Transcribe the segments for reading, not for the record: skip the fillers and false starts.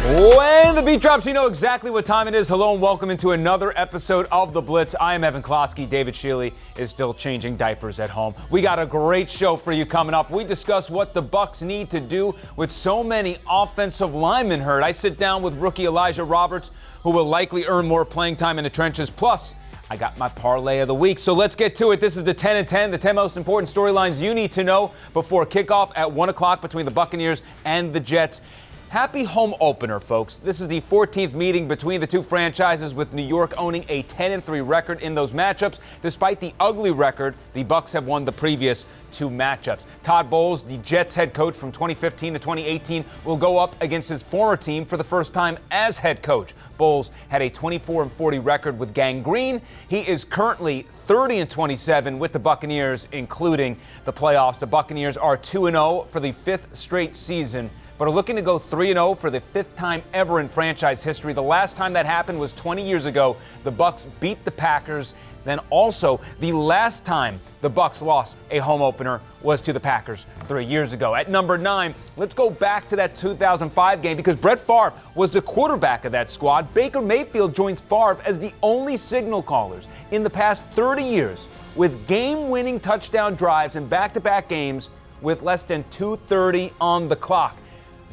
When the beat drops, you know exactly what time it is. Hello and welcome into another episode of The Blitz. I am Evan Closky. David Shealy is still changing diapers at home. We got a great show for you coming up. We discuss what the Bucs need to do with so many offensive linemen hurt. I sit down with rookie Elijah Roberts, who will likely earn more playing time in the trenches. Plus, I got my parlay of the week. So let's get to it. This is the 10 and 10, the 10 most important storylines you need to know before kickoff at 1 o'clock between the Buccaneers and the Jets. Happy home opener, folks. This is the 14th meeting between the two franchises, with New York owning a 10-3 record in those matchups. Despite the ugly record, the Bucs have won the previous two matchups. Todd Bowles, the Jets head coach from 2015 to 2018, will go up against his former team for the first time as head coach. Bowles had a 24-40 record with Gang Green. He is currently 30-27 with the Buccaneers, including the playoffs. The Buccaneers are 2-0 for the fifth straight season, but are looking to go 3-0 for the fifth time ever in franchise history. The last time that happened was 20 years ago. The Bucs beat the Packers. Then also, the last time the Bucs lost a home opener was to the Packers 3 years ago. At number 9, let's go back to that 2005 game, because Brett Favre was the quarterback of that squad. Baker Mayfield joins Favre as the only signal callers in the past 30 years with game-winning touchdown drives in back-to-back games with less than 2:30 on the clock.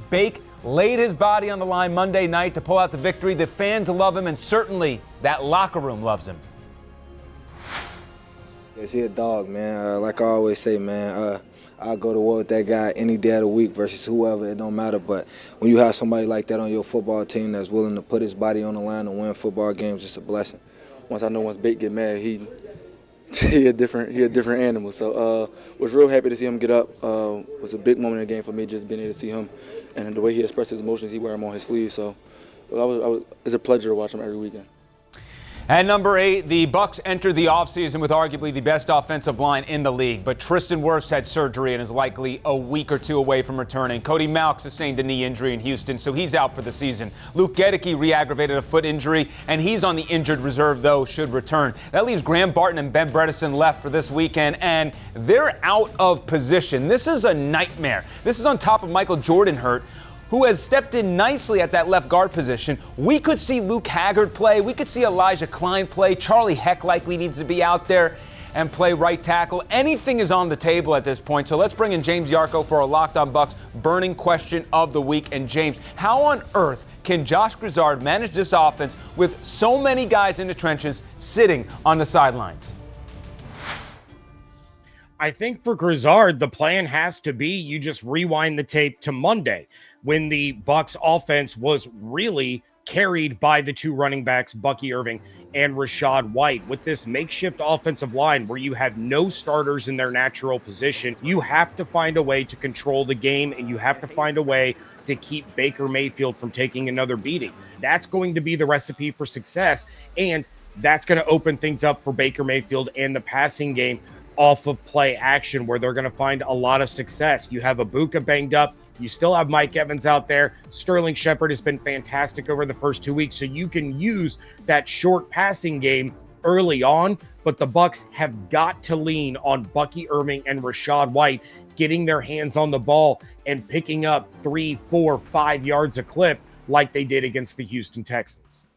Bake laid his body on the line Monday night to pull out the victory. The fans love him, and certainly that locker room loves him. Yes, he a dog, man. Like I always say, man, I'll go to war with that guy any day of the week versus whoever. It don't matter. But when you have somebody like that on your football team that's willing to put his body on the line to win football games, it's a blessing. Once Bake get mad, he a different animal. So was real happy to see him get up. Was a big moment in the game for me, just being able to see him and the way he expressed his emotions. He wear them on his sleeve. So it's a pleasure to watch him every weekend. At number 8, the Bucs entered the offseason with arguably the best offensive line in the league, but Tristan Wirfs had surgery and is likely a week or two away from returning. Cody Mauch sustained a knee injury in Houston, so he's out for the season. Luke Gedeke re-aggravated a foot injury, and he's on the injured reserve, though, should return. That leaves Graham Barton and Ben Bredeson left for this weekend, and they're out of position. This is a nightmare. This is on top of Michael Jordan hurt, who has stepped in nicely at that left guard position. We could see Luke Haggard play. We could see Elijah Klein play. Charlie Heck likely needs to be out there and play right tackle. Anything is on the table at this point. So let's bring in James Yarcho for a Locked On Bucs burning question of the week. And James, how on earth can Josh Grizzard manage this offense with so many guys in the trenches sitting on the sidelines? I think for Grizzard, the plan has to be you just rewind the tape to Monday, when the Bucs offense was really carried by the two running backs, Bucky Irving and Rachaad White. With this makeshift offensive line where you have no starters in their natural position, you have to find a way to control the game, and you have to find a way to keep Baker Mayfield from taking another beating. That's going to be the recipe for success, and that's going to open things up for Baker Mayfield and the passing game off of play action, where they're going to find a lot of success. You have Ibuka banged up. You still have Mike Evans out there. Sterling Shepard has been fantastic over the first 2 weeks, so you can use that short passing game early on, but the Bucs have got to lean on Bucky Irving and Rachaad White getting their hands on the ball and picking up 3, 4, 5 yards a clip like they did against the Houston Texans.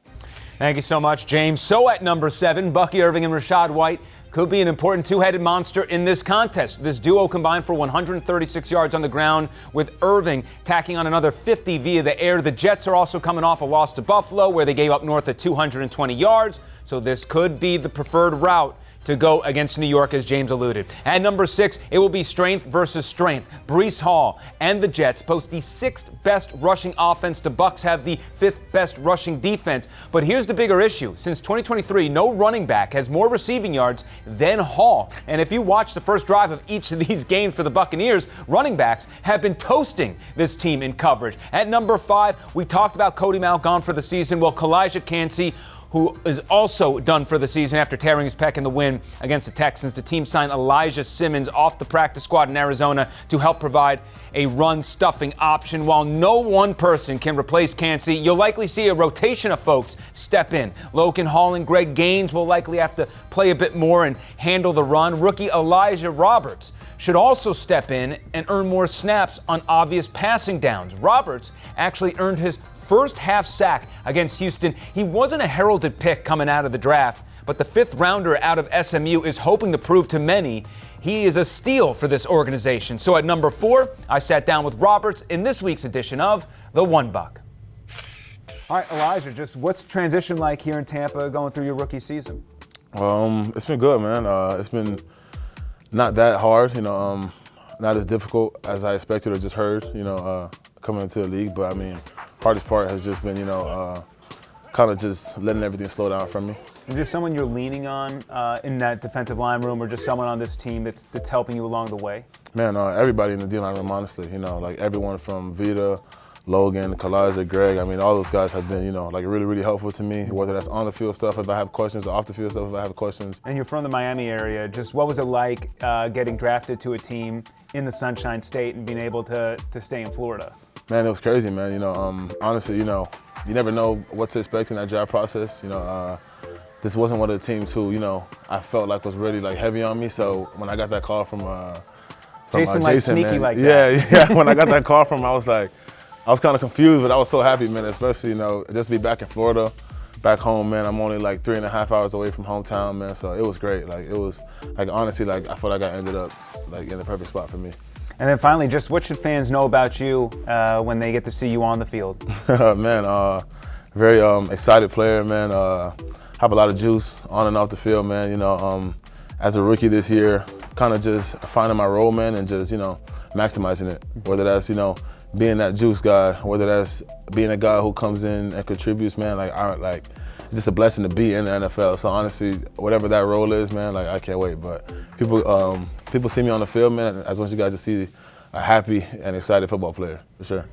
Thank you so much, James. So at number 7, Bucky Irving and Rachaad White could be an important two-headed monster in this contest. This duo combined for 136 yards on the ground, with Irving tacking on another 50 via the air. The Jets are also coming off a loss to Buffalo, where they gave up north of 220 yards. So this could be the preferred route to go against New York, as James alluded. At number 6, it will be strength versus strength. Breece Hall and the Jets post the 6th best rushing offense. The Bucs have the 5th best rushing defense. But here's the bigger issue. Since 2023, no running back has more receiving yards than Hall. And if you watch the first drive of each of these games for the Buccaneers, running backs have been toasting this team in coverage. At number 5, we talked about Cody Mauch gone for the season. Well, Kalijah Kancey, who is also done for the season after tearing his pec in the win against the Texans. The team signed Elijah Simmons off the practice squad in Arizona to help provide a run-stuffing option. While no one person can replace Kancey, you'll likely see a rotation of folks step in. Logan Hall and Greg Gaines will likely have to play a bit more and handle the run. Rookie Elijah Roberts should also step in and earn more snaps on obvious passing downs. Roberts actually earned his first half sack against Houston. He wasn't a heralded pick coming out of the draft, but the fifth rounder out of SMU is hoping to prove to many he is a steal for this organization. So at number 4, I sat down with Roberts in this week's edition of The One Buck. All right, Elijah, just what's transition like here in Tampa going through your rookie season? It's been good, man. It's been not that hard, not as difficult as I expected or just heard, coming into the league. But I mean, hardest part has just been, kind of just letting everything slow down from me. Is there someone you're leaning on in that defensive line room, or just someone on this team that's helping you along the way? Man, everybody in the D-line room, honestly, like everyone from Vita, Logan, Kalaja, Greg, I mean, all those guys have been, really, really helpful to me, whether that's on the field stuff if I have questions, or off the field stuff if I have questions. And you're from the Miami area. Just what was it like getting drafted to a team in the Sunshine State and being able to stay in Florida? Man, it was crazy, man. Honestly, you never know what to expect in that draft process. This wasn't one of the teams who, I felt like was really like heavy on me. So when I got that call from Jason, sneaky man, like that. Yeah. When I got that call from him, I was kind of confused, but I was so happy, man. Especially, just to be back in Florida, back home, man. I'm only like 3.5 hours away from hometown, man. So it was great. It was honestly, I felt like I ended up in the perfect spot for me. And then finally, just what should fans know about you when they get to see you on the field? Man, very excited player, man. Have a lot of juice on and off the field, man. As a rookie this year, kind of just finding my role, man, and just, maximizing it. Whether that's, being that juice guy, whether that's being a guy who comes in and contributes, man, it's just a blessing to be in the NFL. So honestly, whatever that role is, man, I can't wait. But people see me on the field, man. I just want you guys to see a happy and excited football player, for sure.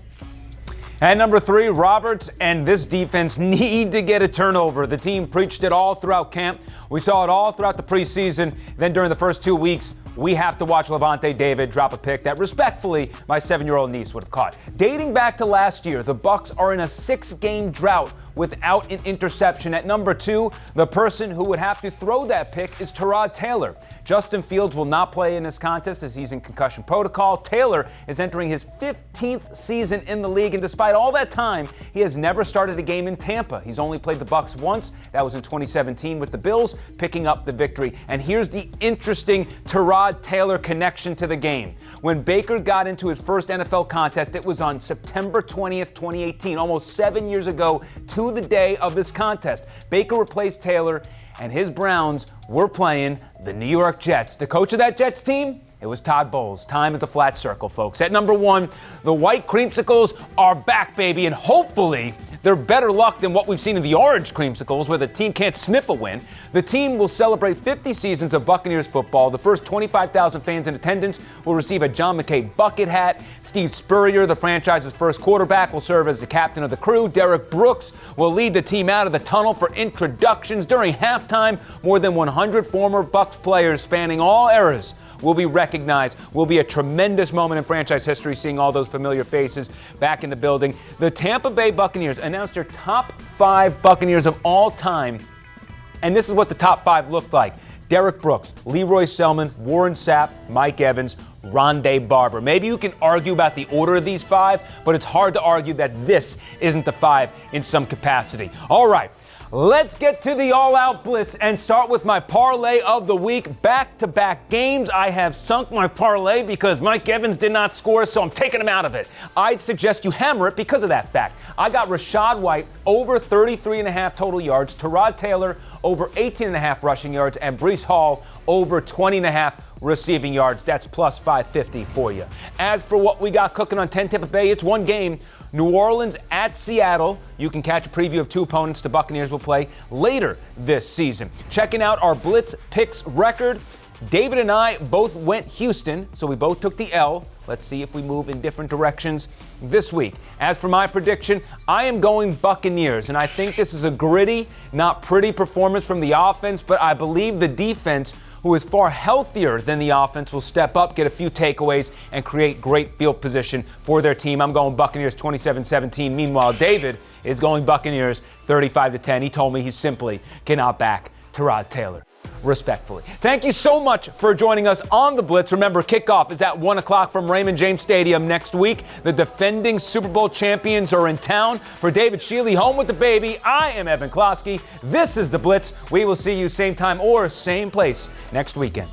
At number 3, Roberts and this defense need to get a turnover. The team preached it all throughout camp. We saw it all throughout the preseason. Then during the first 2 weeks, we have to watch Levante David drop a pick that respectfully my 7-year-old niece would have caught. Dating back to last year, the Bucs are in a 6-game drought without an interception. At number 2, the person who would have to throw that pick is Tyrod Taylor. Justin Fields will not play in this contest as he's in concussion protocol. Taylor is entering his 15th season in the league, and despite all that time, he has never started a game in Tampa. He's only played the Bucs once. That was in 2017 with the Bills, picking up the victory. And here's the interesting Tyrod Taylor connection to the game. When Baker got into his first NFL contest, it was on September 20th, 2018, almost 7 years ago to the day of this contest. Baker replaced Taylor, and his Browns were playing the New York Jets. The coach of that Jets team? It was Todd Bowles. Time is a flat circle, folks. At number 1, the white creamsicles are back, baby, and hopefully they're better luck than what we've seen in the orange creamsicles, where the team can't sniff a win. The team will celebrate 50 seasons of Buccaneers football. The first 25,000 fans in attendance will receive a John McKay bucket hat. Steve Spurrier, the franchise's first quarterback, will serve as the captain of the crew. Derek Brooks will lead the team out of the tunnel for introductions. During halftime, more than 100 former Bucs players spanning all eras will be recognized. Will be a tremendous moment in franchise history, seeing all those familiar faces back in the building. The Tampa Bay Buccaneers announced their top 5 Buccaneers of all time, and this is what the top 5 looked like. Derek Brooks, Leroy Selman, Warren Sapp, Mike Evans, Rondé Barber. Maybe you can argue about the order of these 5, but it's hard to argue that this isn't the 5 in some capacity. All right. Let's get to the all-out blitz and start with my parlay of the week. Back-to-back games. I have sunk my parlay because Mike Evans did not score, so I'm taking him out of it. I'd suggest you hammer it because of that fact. I got Rachaad White over 33.5 total yards, Tyrod Taylor over 18.5 rushing yards, and Breece Hall over 20.5 receiving yards. That's plus 550 for you. As for what we got cooking on 10 Tampa Bay, it's one game. New Orleans at Seattle. You can catch a preview of 2 opponents the Buccaneers will play later this season. Checking out our Blitz picks record. David and I both went Houston, so we both took the L. Let's see if we move in different directions this week. As for my prediction, I am going Buccaneers, and I think this is a gritty, not pretty performance from the offense, but I believe the defense, who is far healthier than the offense, will step up, get a few takeaways, and create great field position for their team. I'm going Buccaneers 27-17. Meanwhile, David is going Buccaneers 35-10. He told me he simply cannot back Tyrod Taylor. respectfully. Thank you so much for joining us on The Blitz. Remember, kickoff is at 1 o'clock from Raymond James Stadium next week. The defending Super Bowl champions are in town. For David Shealy, home with the baby, I am Evan Closky. This is The Blitz. We will see you same time or same place next weekend.